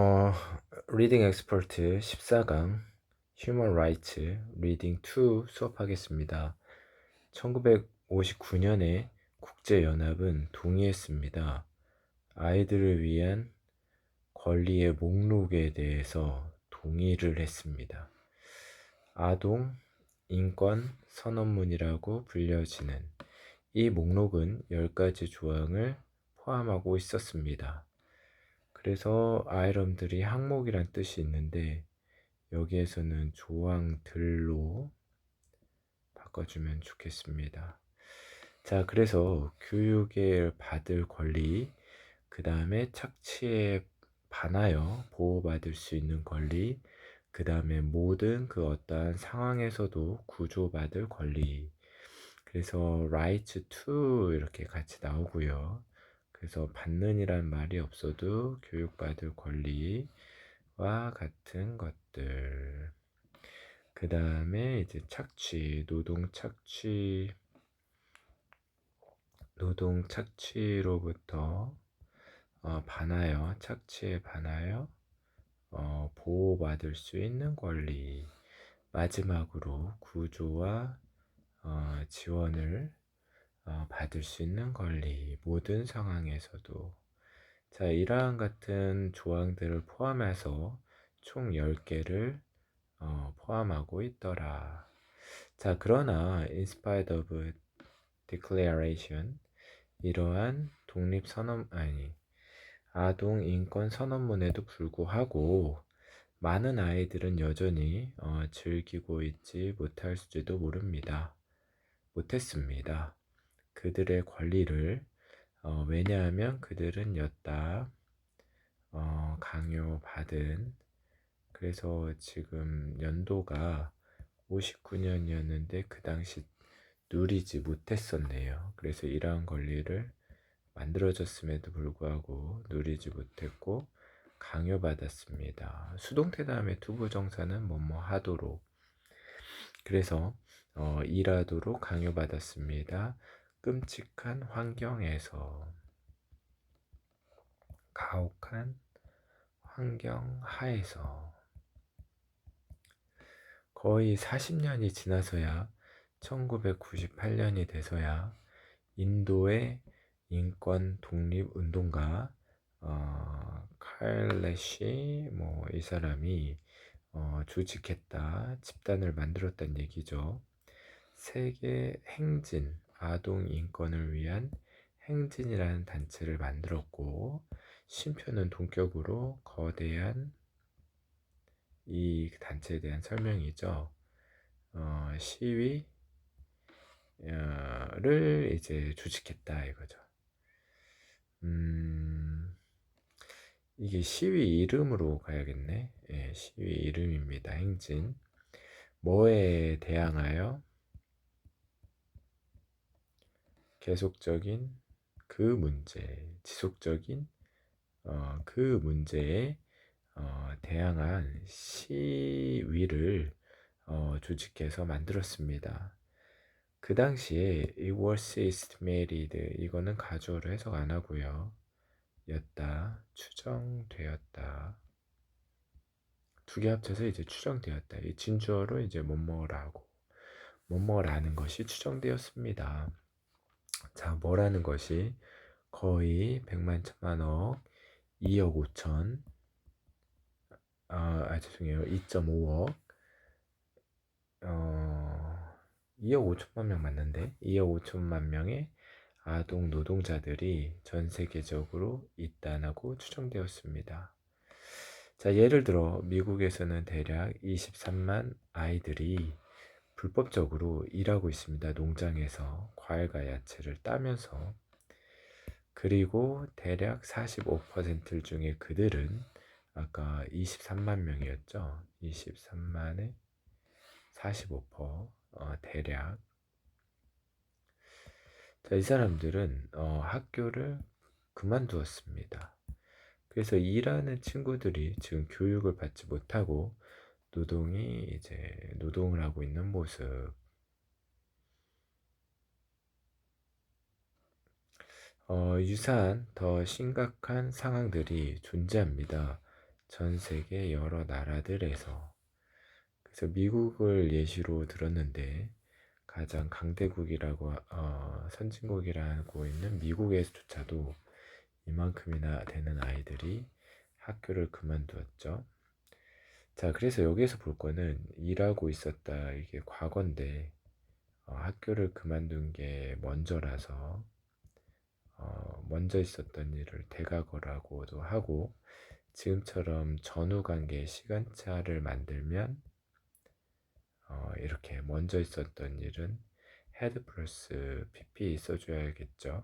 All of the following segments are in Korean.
어, 리딩 엑스퍼트 14강 휴먼 라이츠 리딩 2 수업하겠습니다. 1959년에 국제연합은 동의했습니다. 아이들을 위한 권리의 목록에 대해서 동의를 했습니다. 아동 인권 선언문이라고 불려지는 이 목록은 10가지 조항을 포함하고 있었습니다. 그래서 아이럼들이 항목이란 뜻이 있는데 여기에서는 조항들로 바꿔주면 좋겠습니다. 자, 그래서 교육을 받을 권리, 그 다음에 착취에 반하여 보호받을 수 있는 권리, 그 다음에 모든 그 어떠한 상황에서도 구조받을 권리. 그래서 rights to 이렇게 같이 나오고요. 그래서 받는이란 말이 없어도 교육받을 권리와 같은 것들. 그 다음에 이제 착취, 노동 착취로부터 반하여, 착취에 반하여 보호받을 수 있는 권리. 마지막으로 구조와 지원을 받을 수 있는 권리, 모든 상황에서도. 자, 이러한 같은 조항들을 포함해서 총 10개를 포함하고 있더라. 자, 그러나 in spite of declaration, 이러한 아동 인권 선언문에도 불구하고 많은 아이들은 여전히 즐기고 있지 못할지도 모릅니다. 못했습니다. 그들의 권리를 왜냐하면 그들은 여따 강요받은, 그래서 지금 연도가 59년이었는데 그 당시 누리지 못했었네요. 그래서 이러한 권리를 만들어졌음에도 불구하고 누리지 못했고 강요받았습니다. 수동태 다음에 투부정사는 뭐뭐 하도록, 그래서 일하도록 강요받았습니다. 끔찍한 환경에서, 가혹한 환경 하에서. 거의 40년이 지나서야 1998년이 돼서야 인도의 인권 독립 운동가 칼래시 이 사람이 조직했다, 집단을 만들었다는 얘기죠. 세계 행진, 아동 인권을 위한 행진이라는 단체를 만들었고, 쉼표는 동격으로 거대한 이 단체에 대한 설명이죠. 시위를 이제 조직했다 이거죠. 이게 시위 이름으로 가야겠네. 예, 시위 이름입니다. 행진. 뭐에 대항하여? 계속적인 그 문제, 지속적인 그 문제에 대항한 시위를 조직해서 만들었습니다. 그 당시에 it was estimated, 이거는 가주어로 해석 안 하고요. 였다, 추정되었다. 두 개 합쳐서 이제 추정되었다. 이 진주어로 이제 뭐뭐라고, 뭐뭐라는 것이 추정되었습니다. 자, 뭐라는 것이 거의 100만 천만억 2억 5천 죄송해요. 2.5억 2억 5천만 명 맞는데 2억 5천만 명의 아동 노동자들이 전 세계적으로 있다고 추정되었습니다. 자, 예를 들어 미국에서는 대략 23만 아이들이 불법적으로 일하고 있습니다. 농장에서 과일과 야채를 따면서. 그리고 대략 45% 중에 그들은 아까 23만 명이었죠. 23만에 45% 대략. 자, 이 사람들은 학교를 그만두었습니다. 그래서 일하는 친구들이 지금 교육을 받지 못하고 노동을 하고 있는 모습. 유사한 더 심각한 상황들이 존재합니다. 전 세계 여러 나라들에서, 그래서 미국을 예시로 들었는데 가장 강대국이라고 선진국이라고 있는 미국에서조차도 이만큼이나 되는 아이들이 학교를 그만두었죠. 자, 그래서 여기에서 볼 거는 일하고 있었다, 이게 과거인데 학교를 그만둔 게 먼저라서 먼저 있었던 일을 대과거라고도 하고, 지금처럼 전후관계 시간차를 만들면 이렇게 먼저 있었던 일은 had 플러스 pp 써줘야겠죠.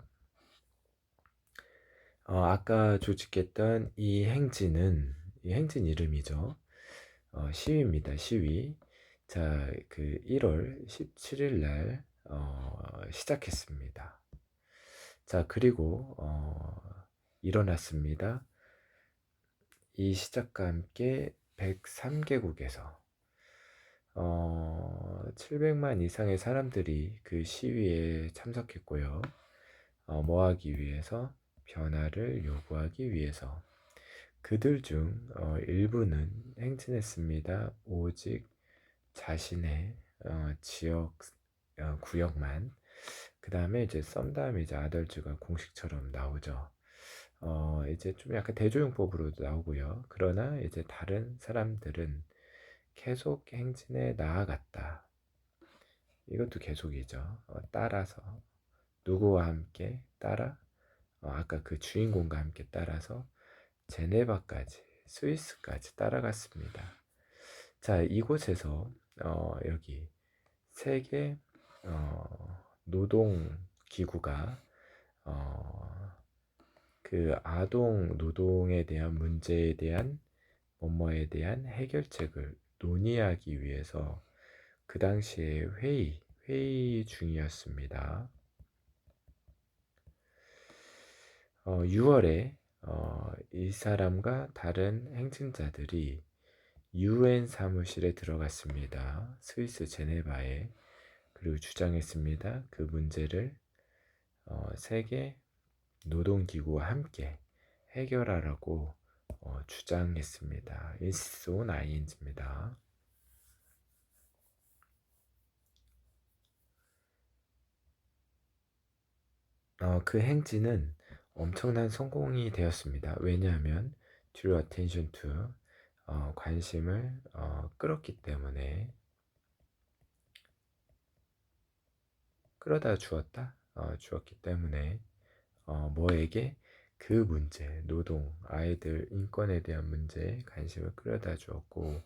아까 조직했던 이 행진은 이 행진 이름이죠. 시위입니다. 시위. 자, 그 1월 17일 날 시작했습니다. 자, 그리고 일어났습니다. 이 시작과 함께 103개국에서 700만 이상의 사람들이 그 시위에 참석했고요. 뭐 하기 위해서? 변화를 요구하기 위해서. 그들 중 일부는 행진했습니다. 오직 자신의 지역 구역만. 그 다음에 이제 썸 다음에 이제 아덜즈가 공식처럼 나오죠. 이제 좀 약간 대조용법으로도 나오고요. 그러나 이제 다른 사람들은 계속 행진에 나아갔다. 이것도 계속이죠. 따라서 누구와 함께 따라 아까 그 주인공과 함께 따라서 제네바까지, 스위스까지 따라갔습니다. 자, 이곳에서 여기 세계 노동 기구가 그 아동 노동에 대한 문제에 대한 뭐뭐에 대한 해결책을 논의하기 위해서 그 당시에 회의 중이었습니다. 6월에 이 사람과 다른 행진자들이 UN 사무실에 들어갔습니다. 스위스 제네바에. 그리고 주장했습니다. 그 문제를 세계 노동기구와 함께 해결하라고 주장했습니다. is on ing입니다. 그 행진은 엄청난 성공이 되었습니다. 왜냐하면 drew attention to 관심을 끌었기 때문에. 끌어다 주었다? 주었기 때문에 뭐에게? 그 문제, 노동, 아이들 인권에 대한 문제에 관심을 끌어다 주었고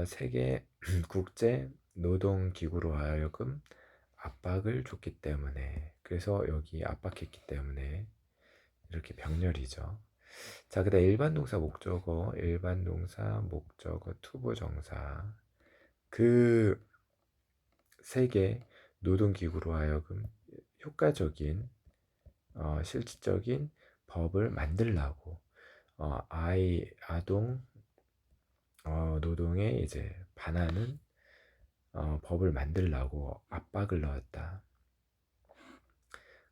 세계 국제 노동기구로 하여금 압박을 줬기 때문에, 그래서 여기 압박했기 때문에 이렇게 병렬이죠. 자, 그다음 일반 동사 목적어, 일반 동사 목적어 투부 정사. 그 세계 노동기구로 하여금 효과적인 실질적인 법을 만들라고 아동 노동에 이제 반하는 법을 만들라고 압박을 넣었다.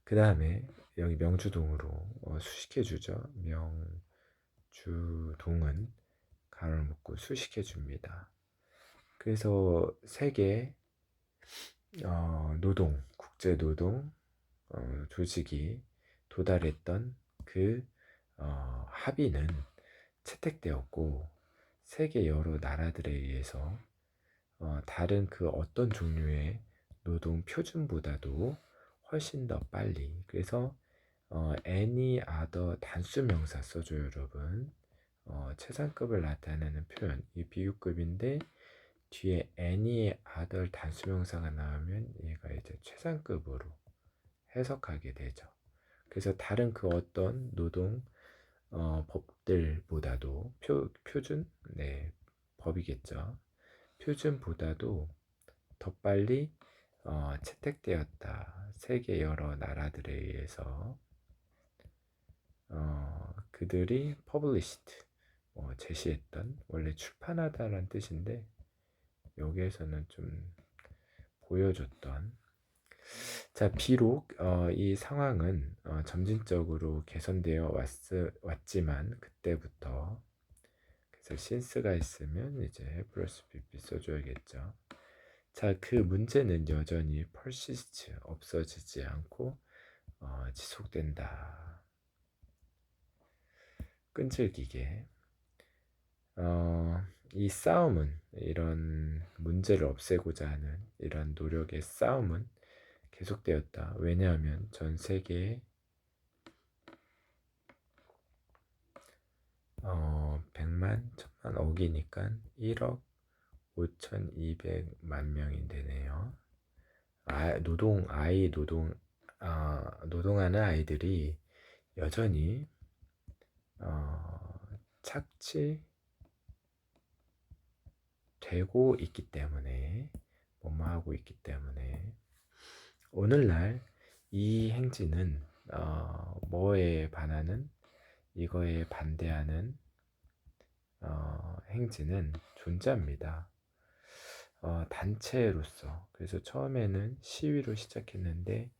그 다음에 여기 명주동으로 수식해주죠. 명주동은 가로를 묶고 수식해줍니다. 그래서 세계 노동, 국제노동 조직이 도달했던 그 합의는 채택되었고, 세계 여러 나라들에 의해서 다른 그 어떤 종류의 노동 표준보다도 훨씬 더 빨리, 그래서 any other 단수 명사 써줘요 여러분. 최상급을 나타내는 표현, 이 비유급인데 뒤에 any other 단수 명사가 나오면 얘가 이제 최상급으로 해석하게 되죠. 그래서 다른 그 어떤 노동 법들보다도 표준, 네, 법이겠죠. 표준보다도 더 빨리 채택되었다. 세계 여러 나라들에 의해서 그들이 published, 제시했던, 원래 출판하다라는 뜻인데 여기에서는 좀 보여줬던. 자, 비록 이 상황은 점진적으로 개선되어 왔지만 그때부터 그래서 since가 있으면 이제 have 플러스 pp 써줘야겠죠. 자, 그 문제는 여전히 persist, 없어지지 않고 지속된다. 끈질기게. 이 싸움은, 이런 문제를 없애고자 하는 이런 노력의 싸움은 계속되었다. 왜냐하면 전 세계에 100만, 1000만, 억이니까 1억 5200만 명이 되네요. 노동하는 아이들이 여전히 착취되고 있기 때문에, 뭐하고 있기 때문에 오늘날 이 행진은 뭐에 반하는, 이거에 반대하는 행진은 존재합니다. 단체로서. 그래서 처음에는 시위로 시작했는데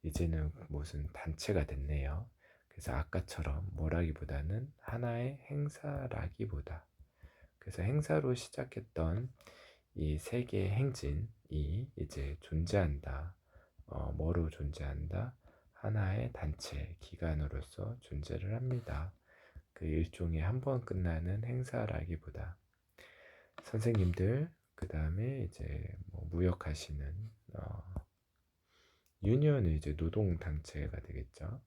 이제는 무슨 단체가 됐네요. 그래서 아까처럼 뭐라기보다는 하나의 행사라기보다, 그래서 행사로 시작했던 이 세계 행진이 이제 존재한다. 뭐로 존재한다? 하나의 단체, 기관으로서 존재를 합니다. 그 일종의 한 번 끝나는 행사라기보다. 선생님들, 그 다음에 이제 뭐 무역하시는 유니언은 이제 노동단체가 되겠죠.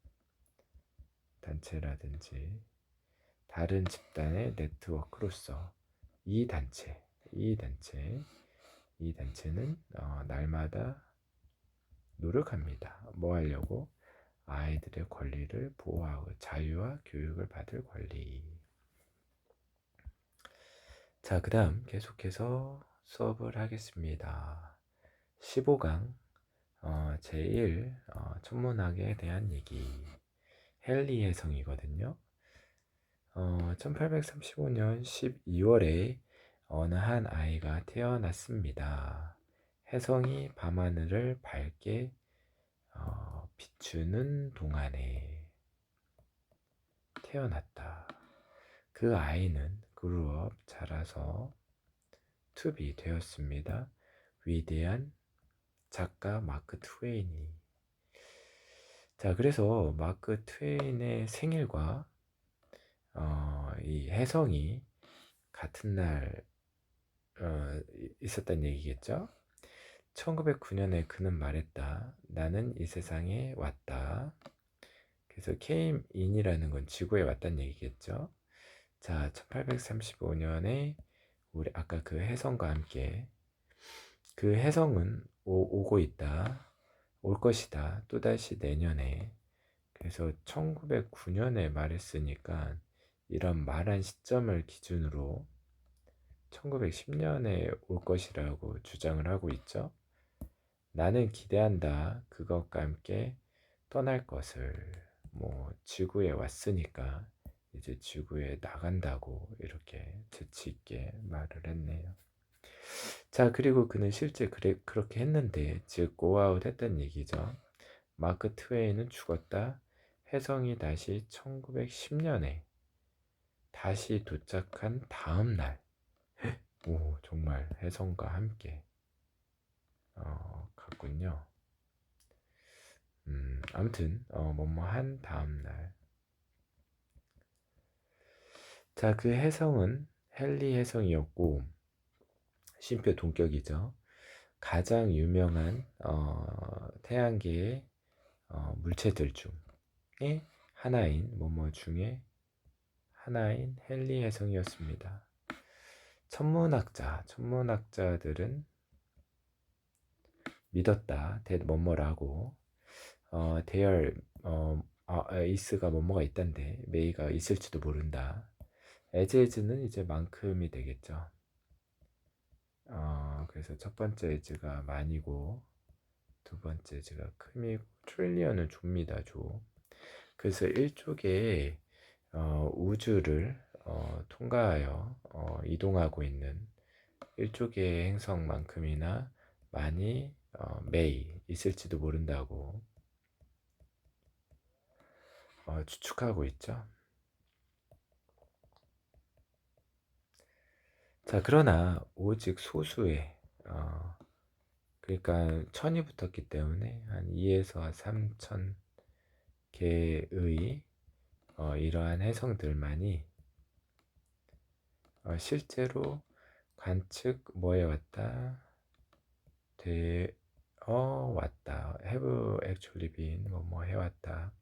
단체라든지 다른 집단의 네트워크로서 이 단체는 날마다 노력합니다. 뭐 하려고? 아이들의 권리를 보호하고 자유와 교육을 받을 권리. 자, 그 다음 계속해서 수업을 하겠습니다. 15강 제1 천문학에 대한 얘기. 헨리 해성이거든요. 1835년 12월에 어느 한 아이가 태어났습니다. 혜성이 밤하늘을 밝게 비추는 동안에 태어났다. 그 아이는 그루업 자라서 투비 되었습니다. 위대한 작가 마크 트웨인이. 자, 그래서 마크 트웨인의 생일과 이 혜성이 같은 날 있었단 얘기겠죠. 1909년에 그는 말했다. 나는 이 세상에 왔다. 그래서 came in이라는 건 지구에 왔다는 얘기겠죠. 자, 1835년에 우리 아까 그 혜성과 함께, 그 혜성은 오고 있다. 올 것이다. 또다시 내년에. 그래서 1909년에 말했으니까 이런 말한 시점을 기준으로 1910년에 올 것이라고 주장을 하고 있죠. 나는 기대한다. 그것과 함께 떠날 것을. 뭐 지구에 왔으니까 이제 지구에 나간다고 이렇게 재치 있게 말을 했네요. 자, 그리고 그는 실제 그렇게 했는데, 즉 고아웃 했단 얘기죠. 마크 트웨인은 죽었다. 혜성이 다시 1910년에 다시 도착한 다음 날, 오, 정말 혜성과 함께 갔군요. 아무튼 뭐뭐한 다음 날. 자, 그 혜성은 헨리 혜성이었고, 쉼표 동격이죠. 가장 유명한 태양계의 물체들 중에 하나인 뭐뭐 중에 하나인 헨리 혜성이었습니다. 천문학자들은 믿었다. 뭐뭐라고. 이스가 뭐뭐가 있단데 메이가 있을지도 모른다. 에즈는 이제 만큼이 되겠죠. 그래서 첫 번째 에즈가 만이고 두 번째 에즈가 금이고 트릴리언은 조입니다. 조. 그래서 일쪽에 우주를 통과하여 이동하고 있는 일쪽의 행성만큼이나 많이 메이 있을지도 모른다고 추측하고 있죠. 자, 그러나 오직 소수의 그러니까 천이 붙었기 때문에 한 2에서 3천 개의 이러한 해성들만이 실제로 관측 뭐해 왔다 되어 왔다 have actually been 뭐 해왔다.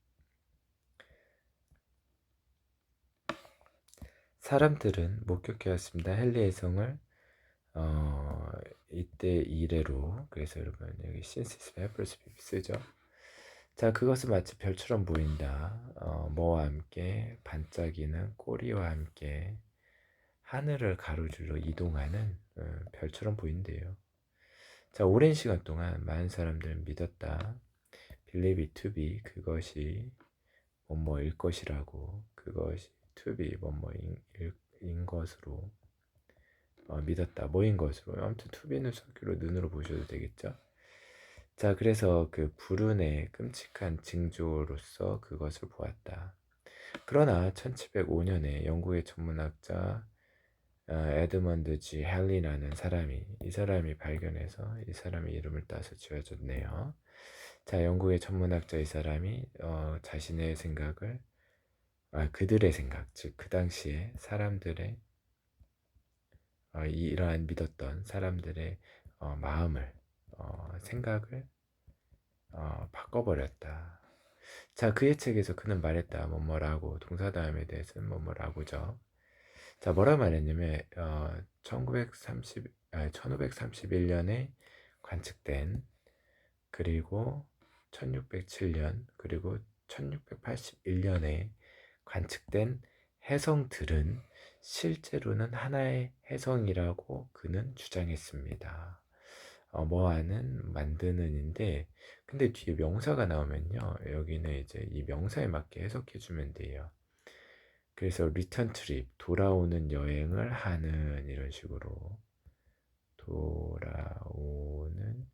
사람들은 목격해왔습니다. 헨리 해성을 이때 이래로. 그래서 여러분 여기 since peppers 쓰죠. 자, 그것은 마치 별처럼 보인다. 뭐와 함께 반짝이는 꼬리와 함께 하늘을 가로질러 이동하는 별처럼 보인대요. 자, 오랜 시간 동안 많은 사람들은 믿었다. believe it to be 그것이 뭐뭐일 것이라고, 그것이 to be 뭐뭐인 것으로 믿었다. 뭐인 것으로. 아무튼 to be는 석유로 눈으로 보셔도 되겠죠. 자, 그래서 그 불운의 끔찍한 징조로서 그것을 보았다. 그러나 1705년에 영국의 천문학자 에드먼드 G 헨리라는 이 사람이 발견해서 이 사람의 이름을 따서 지어졌네요. 자, 영국의 천문학자 이 사람이 자신의 생각을 그들의 생각, 즉 그 당시에 사람들의 이러한 믿었던 사람들의 마음을 생각을 바꿔버렸다. 자, 그의 책에서 그는 말했다. 뭐뭐라고. 동사 다음에 대해서는 뭐뭐라고죠. 자, 뭐라 말했냐면 1531년에 관측된, 그리고 1607년, 그리고 1681년에 관측된 해성들은 실제로는 하나의 해성이라고 그는 주장했습니다. 뭐하는 만드는인데, 근데 뒤에 명사가 나오면요, 여기는 이제 이 명사에 맞게 해석해 주면 돼요. 그래서 return trip, 돌아오는 여행을 하는, 이런 식으로 돌아오는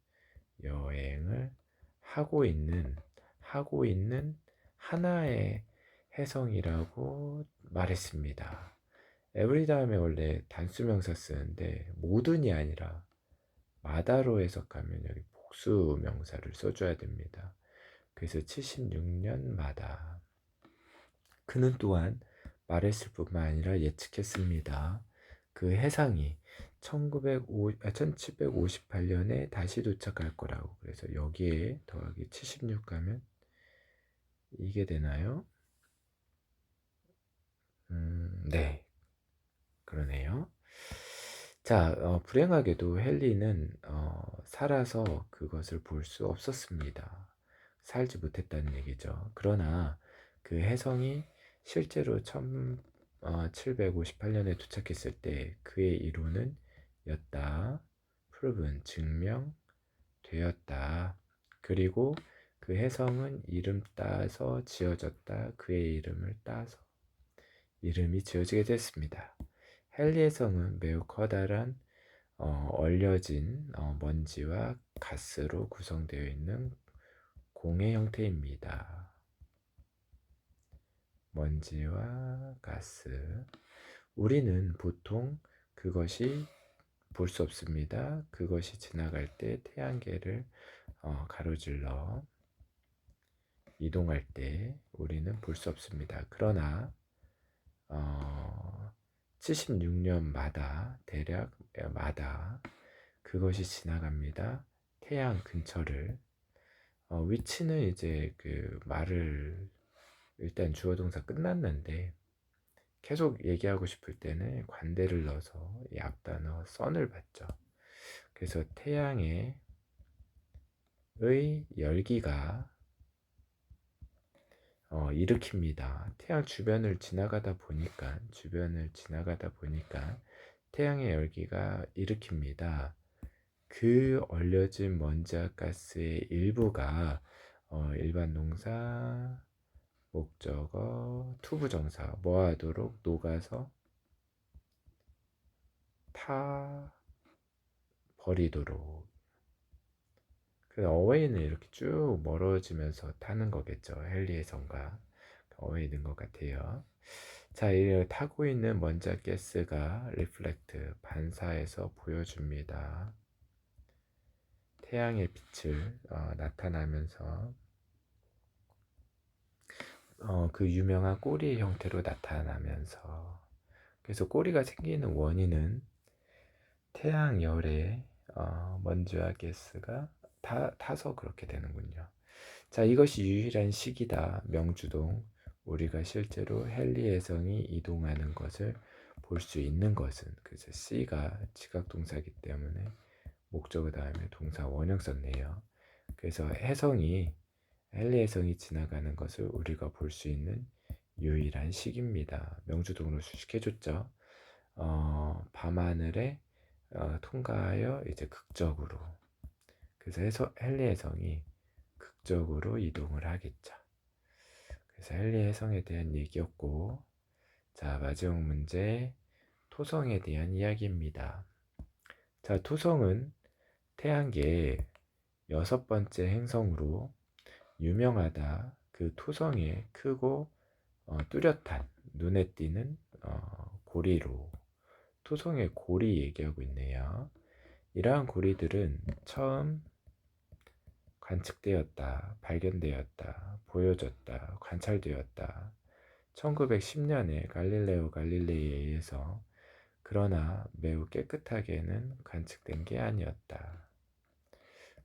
여행을 하고 있는 하나의 해성이라고 말했습니다. every 다음에 원래 단수명사 쓰는데 모든이 아니라 마다로 해석하면 여기 복수명사를 써줘야 됩니다. 그래서 76년마다 그는 또한 말했을 뿐만 아니라 예측했습니다. 그 해상이 1758년에 다시 도착할 거라고. 그래서 여기에 더하기 76 하면 이게 되나요? 네, 그러네요. 자, 불행하게도 헨리는 살아서 그것을 볼 수 없었습니다. 살지 못했다는 얘기죠. 그러나 그 해성이 실제로 1758년에 도착했을 때 그의 이론은 였다. proven, 증명되었다. 그리고 그 해성은 이름 따서 지어졌다. 그의 이름을 따서 이름이 지어지게 됐습니다. 헨리의 성은 매우 커다란 얼려진 먼지와 가스로 구성되어 있는 공의 형태입니다. 먼지와 가스. 우리는 보통 그것이 볼 수 없습니다. 그것이 지나갈 때 태양계를 가로질러 이동할 때 우리는 볼 수 없습니다. 그러나 76년마다 대략 마다 그것이 지나갑니다. 태양 근처를. 위치는 이제 그 말을 일단 주어 동사 끝났는데 계속 얘기하고 싶을 때는 관대를 넣어서 이 앞단어 sun을 받죠. 그래서 태양의 열기가 일으킵니다. 태양 주변을 지나가다 보니까 태양의 열기가 일으킵니다. 그 얼려진 먼지와 가스의 일부가 일반 동사, 목적어, 투부정사 뭐하도록 녹아서 타 버리도록. 그 어웨이는 이렇게 쭉 멀어지면서 타는 거겠죠. 헨리의 성과 어웨이 는 것 같아요. 자, 이 타고 있는 먼지 가스가 리플렉트, 반사해서 보여줍니다. 태양의 빛을 나타나면서 그 유명한 꼬리의 형태로 나타나면서, 그래서 꼬리가 생기는 원인은 태양열에 먼지와 가스가 타서 그렇게 되는군요. 자, 이것이 유일한 식이다. 명주동. 우리가 실제로 헨리 해성이 이동하는 것을 볼 수 있는 것은, 그래서 C가 지각동사이기 때문에 목적어 다음에 동사 원형 썼네요. 그래서 헨리 해성이 지나가는 것을 우리가 볼 수 있는 유일한 식입니다. 명주동으로 수식해줬죠. 밤하늘에 통과하여 이제 극적으로, 그래서 헨리 해성이 극적으로 이동을 하겠죠. 그래서 헨리 해성에 대한 얘기였고, 자, 마지막 문제, 토성에 대한 이야기입니다. 자, 토성은 태양계의 6번째 행성으로 유명하다. 그 토성의 크고 뚜렷한 눈에 띄는 고리로, 토성의 고리 얘기하고 있네요. 이러한 고리들은 처음 관측되었다, 발견되었다, 보여졌다, 관찰되었다. 1910년에 갈릴레오 갈릴레이에 의해서, 그러나 매우 깨끗하게는 관측된 게 아니었다.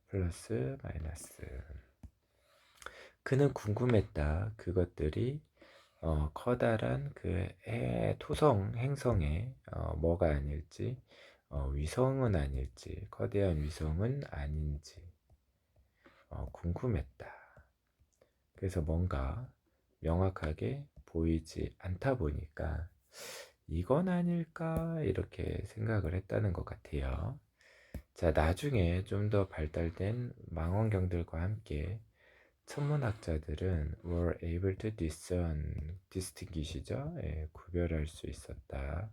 플러스 마이너스. 그는 궁금했다. 그것들이 커다란 그 토성 행성에 뭐가 아닐지, 위성은 아닐지, 거대한 위성은 아닌지 궁금했다. 그래서 뭔가 명확하게 보이지 않다 보니까 이건 아닐까 이렇게 생각을 했다는 것 같아요. 자, 나중에 좀 더 발달된 망원경들과 함께 천문학자들은 were able to distinguish죠. 예, 구별할 수 있었다.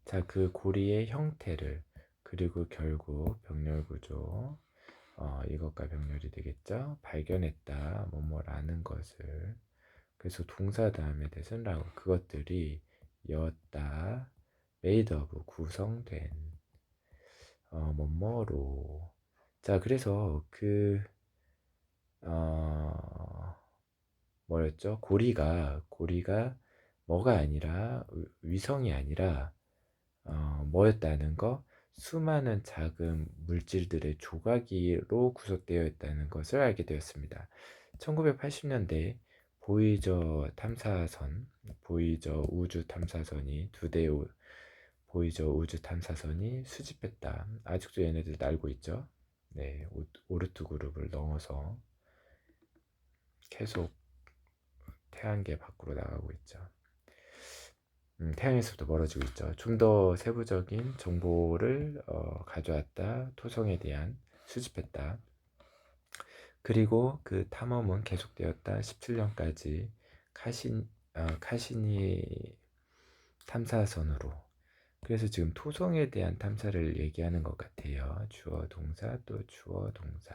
자, 그 고리의 형태를, 그리고 결국 병렬 구조, 이것과 병렬이 되겠죠. 발견했다, 뭐뭐라는 것을. 그래서 동사 다음에 대해서는 라고, 그것들이 였다, made of, 구성된, 뭐뭐로. 자, 그래서 뭐였죠? 고리가 뭐가 아니라, 위성이 아니라 뭐였다는 거, 수많은 작은 물질들의 조각으로 구성되어 있다는 것을 알게 되었습니다. 1980년대 보이저 우주 탐사선이 2대 보이저 우주 탐사선이 수집했다. 아직도 얘네들 날고 있죠. 네, 오르트 그룹을 넘어서 계속 태양계 밖으로 나가고 있죠. 태양에서부터 멀어지고 있죠. 좀 더 세부적인 정보를 가져왔다. 토성에 대한 수집했다. 그리고 그 탐험은 계속되었다. 17년까지 카시니 탐사선으로. 그래서 지금 토성에 대한 탐사를 얘기하는 것 같아요. 주어 동사 또 주어 동사.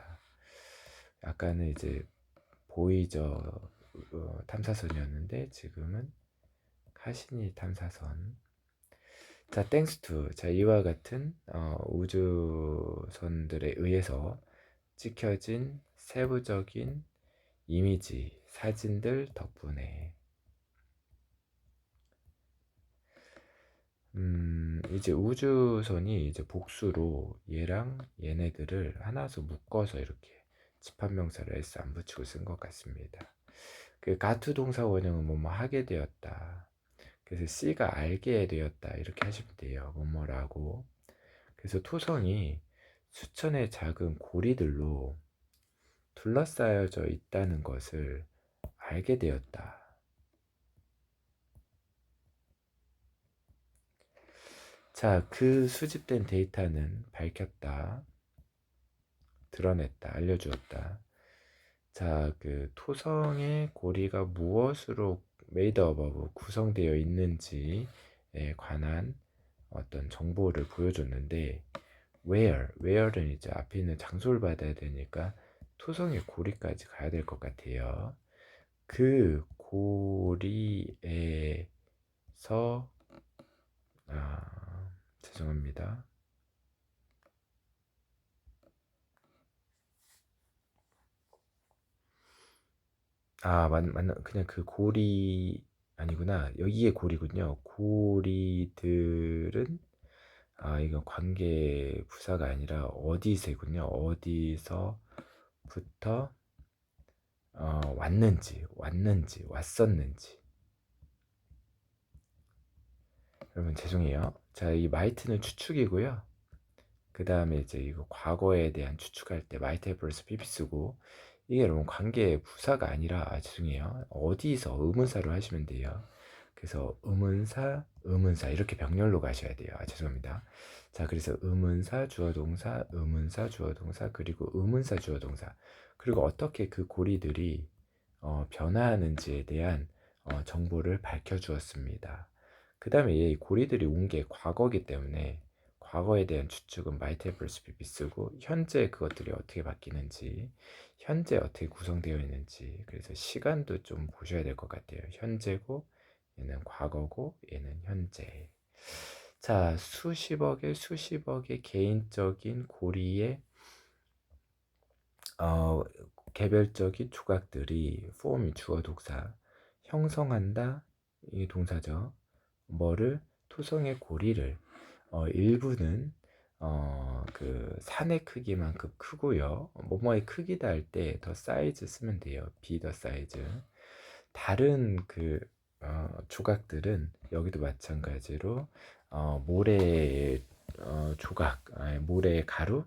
아까는 이제 보이저 탐사선이었는데 지금은 카시니 탐사선. 자, thanks to. 자, 이와 같은 우주선들에 의해서 찍혀진 세부적인 이미지, 사진들 덕분에 이제 우주선이 이제 복수로 얘랑 얘네들을 하나서 묶어서 이렇게 집합명사를 S 안 붙이고 쓴 것 같습니다. 그 가투 동사 원형은 뭐뭐 하게 되었다. 그래서 C가 알게 되었다 이렇게 하시면 돼요. 뭐뭐라고. 그래서 토성이 수천의 작은 고리들로 둘러싸여져 있다는 것을 알게 되었다. 자, 그 수집된 데이터는 밝혔다, 드러냈다, 알려주었다. 자, 그 토성의 고리가 무엇으로 made of, 구성되어 있는지에 관한 어떤 정보를 보여줬는데, where는 이제 앞에 있는 장소를 받아야 되니까 토성의 고리까지 가야 될 것 같아요. 그 고리에서 죄송합니다. 그냥 그 고리 아니구나. 여기에 고리군요. 고리들은 이건 관계 부사가 아니라 어디서군요. 어디서부터 왔는지, 왔었는지. 여러분 죄송해요. 자, 이 might는 추측이고요. 그 다음에 이제 이거 과거에 대한 추측할 때 might have 플러스 pp 쓰고, 이게 여러분 관계 부사가 아니라 죄송해요. 어디서 의문사로 하시면 돼요. 그래서 의문사 이렇게 병렬로 가셔야 돼요. 죄송합니다. 자, 그래서 의문사, 주어동사, 의문사, 주어동사, 그리고 의문사, 주어동사, 그리고 어떻게 그 고리들이 변화하는지에 대한 정보를 밝혀주었습니다. 그 다음에 이 고리들이 온 게 과거이기 때문에 과거에 대한 추측은 might have 플러스 pp 쓰고, 현재 그것들이 어떻게 바뀌는지, 현재 어떻게 구성되어 있는지, 그래서 시간도 좀 보셔야 될 것 같아요. 현재고 얘는 과거고 얘는 현재. 자, 수십억의 개인적인 고리의 개별적인 조각들이 폼이 주어 동사 형성한다, 이 동사죠. 뭐를? 토성의 고리를. 일부는 그 산의 크기만큼 크고요. 뭐뭐의 크기다 할 때 더 사이즈 쓰면 돼요. be the size. 다른 그 조각들은 여기도 마찬가지로 모래 조각, 모래 가루,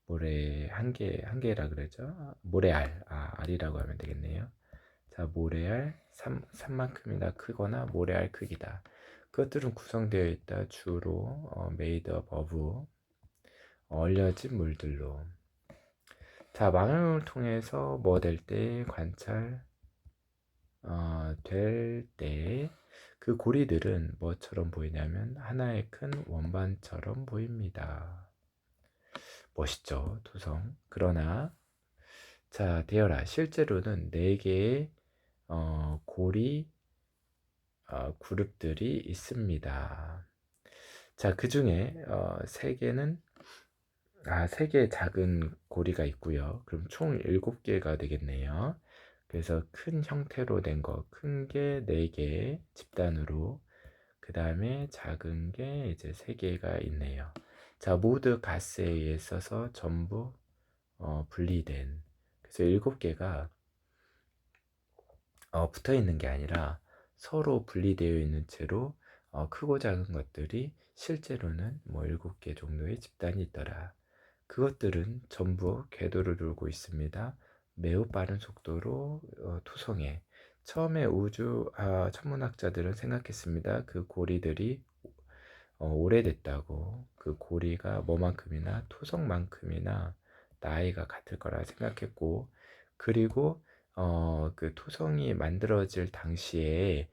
모래 한 개라 그러죠. 모래알, 알이라고 하면 되겠네요. 자, 모래알 3만큼이나 크거나 모래알 크기다. 그것들은 구성되어 있다. 주로 made up of, 얼려진 물들로. 자, 망원경을 통해서 뭐 될 때, 관찰 될 때 그 고리들은 뭐처럼 보이냐면 하나의 큰 원반처럼 보입니다. 멋있죠, 토성. 그러나 자, 되어라. 실제로는 4개의 고리 그룹들이 있습니다. 자, 그 중에 3개의 작은 고리가 있고요. 그럼 총 7개가 되겠네요. 그래서 큰 형태로 된 거, 큰 게 4개 집단으로, 그 다음에 작은 게 이제 3개가 있네요. 자, 모두 가스에 의해서 전부 분리된, 그래서 7개가 붙어 있는 게 아니라 서로 분리되어 있는 채로 크고 작은 것들이 실제로는 뭐 7개 정도의 집단이 있더라. 그것들은 전부 궤도를 돌고 있습니다. 매우 빠른 속도로 투성해. 처음에 천문학자들은 생각했습니다. 그 고리들이 오래됐다고, 그 고리가 뭐만큼이나 토성만큼이나 나이가 같을 거라 생각했고, 그리고 그 토성이 만들어질 당시에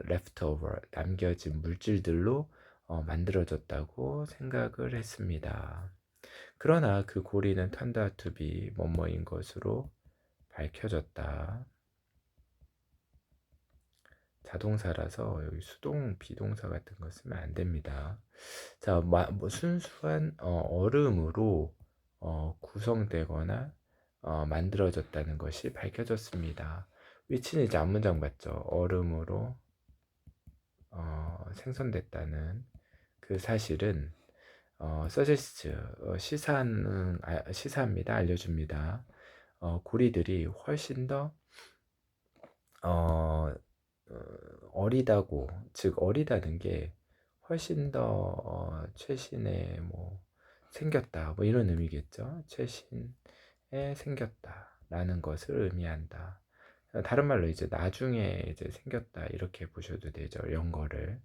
leftover 남겨진 물질들로 만들어졌다고 생각을 했습니다. 그러나 그 고리는 turned out to be 뭐뭐인 것으로 밝혀졌다. 자동사라서 여기 수동 비동사 같은 거 쓰면 안 됩니다. 자, 뭐 순수한 얼음으로 구성되거나 만들어졌다는 것이 밝혀졌습니다. 위치는 이제 앞문장 맞죠? 얼음으로 생성됐다는 그 사실은 suggest, 시사합니다. 알려줍니다. 고리들이 훨씬 더 어리다고, 즉 어리다는 게 훨씬 더 최신에 뭐 생겼다, 뭐 이런 의미겠죠. 최신에 생겼다 라는 것을 의미한다. 다른 말로 이제 나중에 이제 생겼다 이렇게 보셔도 되죠. 연거를.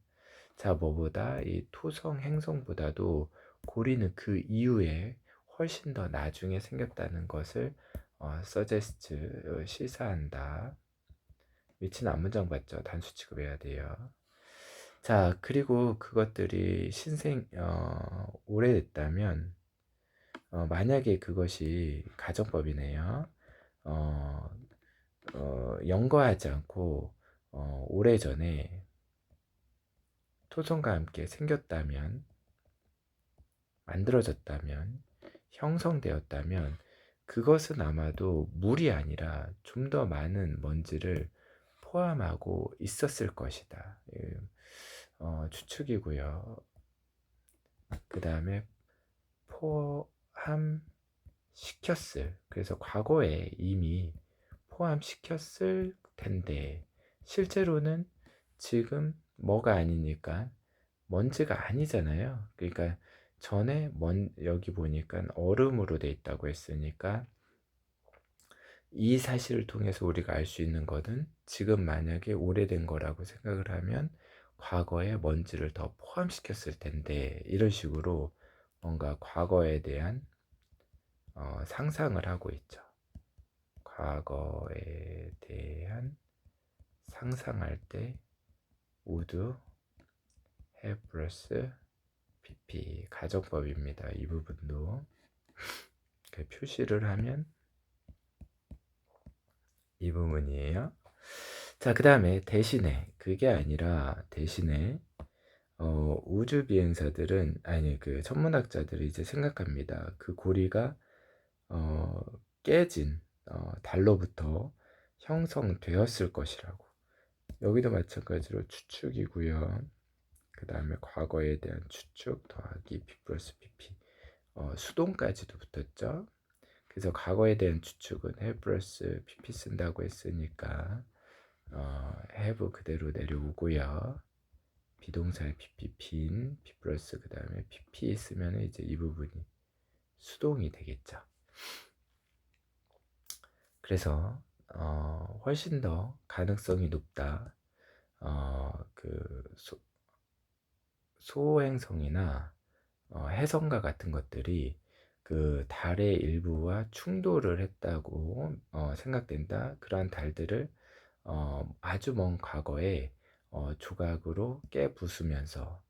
자, 뭐보다 이 토성 행성보다도 고리는 그 이후에 훨씬 더 나중에 생겼다는 것을 suggest, 시사한다. 위치는 앞문장 맞죠? 단수 취급해야 돼요. 자, 그리고 그것들이 오래됐다면, 만약에 그것이 가정법이네요. 연거하지 않고 오래전에 토성과 함께 생겼다면, 만들어졌다면, 형성되었다면 그것은 아마도 물이 아니라 좀 더 많은 먼지를 포함하고 있었을 것이다. 추측이고요. 그 다음에 포함시켰을, 그래서 과거에 이미 포함시켰을 텐데 실제로는 지금 뭐가 아니니까 먼지가 아니잖아요. 그러니까 전에 여기 보니까 얼음으로 돼 있다고 했으니까 이 사실을 통해서 우리가 알 수 있는 것은 지금 만약에 오래된 거라고 생각을 하면 과거에 먼지를 더 포함시켰을 텐데, 이런 식으로 뭔가 과거에 대한 상상을 하고 있죠. 과거에 대한 상상할 때 would have 플러스 pp 가정법입니다. 이 부분도 표시를 하면 이 부분이에요. 자, 그 다음에 대신에, 그게 아니라 대신에 우주 비행사들은, 아니 그 천문학자들이 이제 생각합니다. 그 고리가 깨진 달로부터 형성되었을 것이라고. 여기도 마찬가지로 추측이고요. 그 다음에 과거에 대한 추측 더하기 p 플러스 pp, 수동까지도 붙었죠. 그래서 과거에 대한 추측은 have 플러스 pp 쓴다고 했으니까 have 그대로 내려오고요. 비동사의 pp 빈 p 플러스 그 다음에 pp 쓰면 이제 이 부분이 수동이 되겠죠. 그래서 훨씬 더 가능성이 높다. 그 소행성이나 해성과 같은 것들이 그 달의 일부와 충돌을 했다고 생각된다. 그러한 달들을 아주 먼 과거에 조각으로 깨부수면서,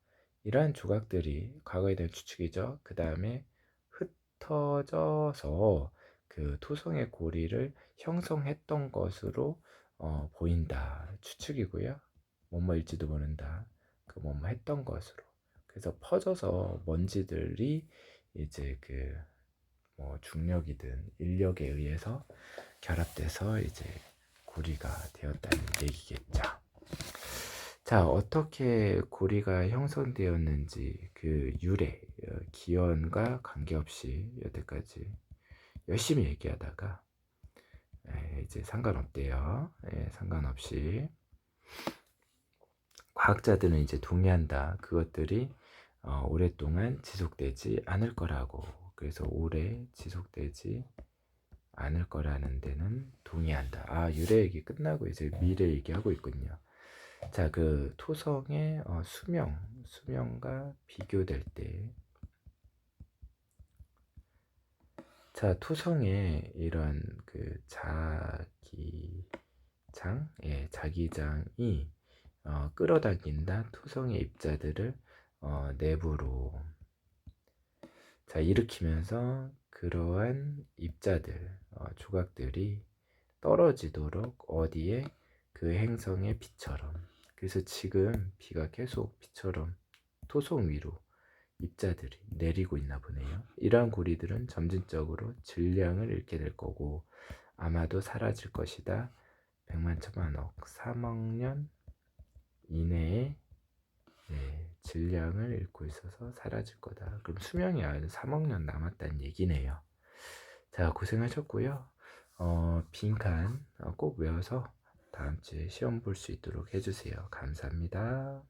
이러한 조각들이 과거에 대한 추측이죠. 그 다음에 흩어져서 그 토성의 고리를 형성했던 것으로 보인다. 추측이고요. 뭐뭐일지도 모른다. 그 뭐뭐 했던 것으로. 그래서 퍼져서 먼지들이 이제 뭐 중력이든 인력에 의해서 결합돼서 이제 고리가 되었다는 얘기겠죠. 자, 어떻게 고리가 형성되었는지 그 유래, 기원과 관계없이 여태까지 열심히 얘기하다가 이제 상관없대요. 상관없이 과학자들은 이제 동의한다. 그것들이 오랫동안 지속되지 않을 거라고. 그래서 오래 지속되지 않을 거라는 데는 동의한다. 아, 유래 얘기 끝나고 이제 미래 얘기하고 있군요. 자, 그 토성의 수명과 비교될 때, 자, 토성의 이런 그 자기장이 끌어당긴다. 토성의 입자들을 내부로 일으키면서 그러한 입자들, 조각들이 떨어지도록 어디에? 그 행성의 비처럼. 그래서 지금 비가 계속 비처럼 토성 위로 입자들이 내리고 있나 보네요. 이러한 고리들은 점진적으로 질량을 잃게 될 거고 아마도 사라질 것이다. 100만 천만억 3억 년 이내에 질량을 잃고 있어서 사라질 거다. 그럼 수명이 아주 3억 년 남았다는 얘기네요. 자, 고생하셨고요. 빈칸 꼭 외워서 다음 주에 시험 볼 수 있도록 해주세요. 감사합니다.